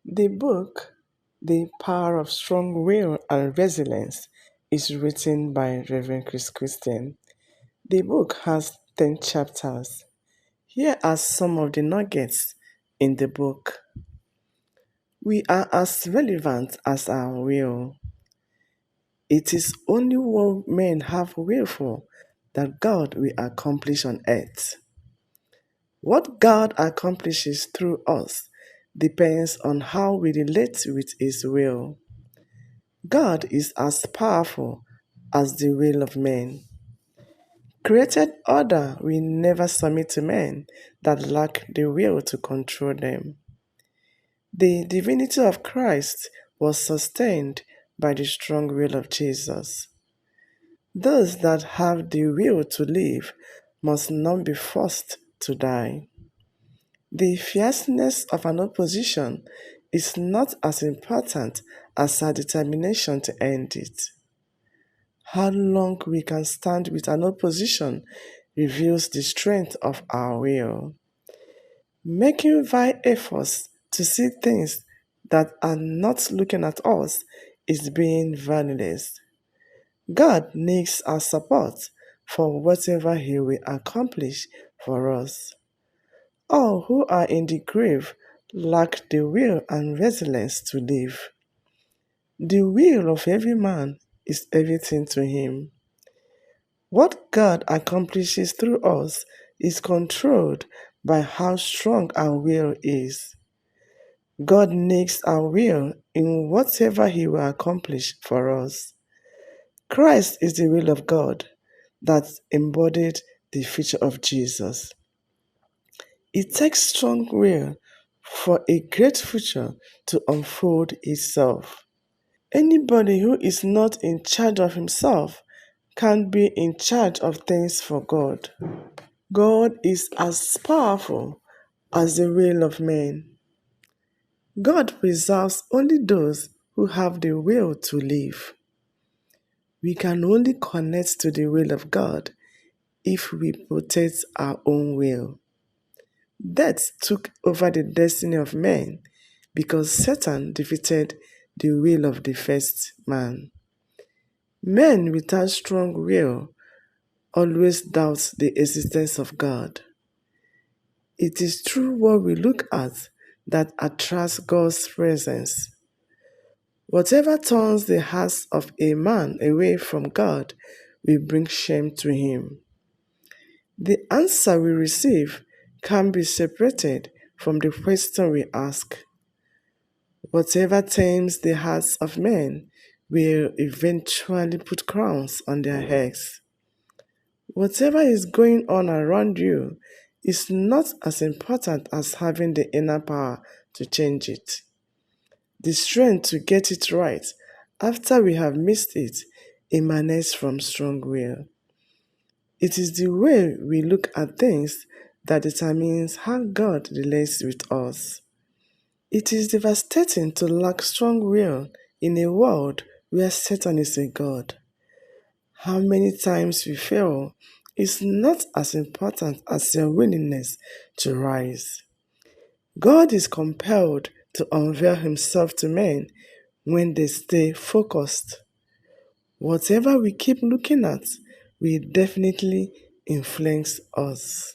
The book, The Power of Strong Will and Resilience, is written by Reverend Chris Christian. The book has 10 chapters. Here are some of the nuggets in the book. We are as relevant as our will. It is only what men have will for that God will accomplish on earth. What God accomplishes through us depends on how we relate with His will. God is as powerful as the will of men. Created order will never submit to men that lack the will to control them. The divinity of Christ was sustained by the strong will of Jesus. Those that have the will to live must not be forced to die. The fierceness of an opposition is not as important as our determination to end it. How long we can stand with an opposition reveals the strength of our will. Making vile efforts to see things that are not looking at us is being valueless. God needs our support for whatever He will accomplish for us. All who are in the grave lack the will and resilience to live. The will of every man is everything to him. What God accomplishes through us is controlled by how strong our will is. God needs our will in whatever He will accomplish for us. Christ is the will of God that embodied the feature of Jesus. It takes strong will for a great future to unfold itself. Anybody who is not in charge of himself can't be in charge of things for God. God is as powerful as the will of men. God preserves only those who have the will to live. We can only connect to the will of God if we protect our own will. Death took over the destiny of men because Satan defeated the will of the first man. Men without strong will always doubt the existence of God. It is through what we look at that attracts God's presence. Whatever turns the hearts of a man away from God will bring shame to him. The answer we receive can be separated from the question we ask. Whatever tames the hearts of men will eventually put crowns on their heads. Whatever is going on around you is not as important as having the inner power to change it. The strength to get it right after we have missed it emanates from strong will. It is the way we look at things that determines how God relates with us. It is devastating to lack strong will in a world where Satan is a god. How many times we fail is not as important as your willingness to rise. God is compelled to unveil Himself to men when they stay focused. Whatever we keep looking at will definitely influence us.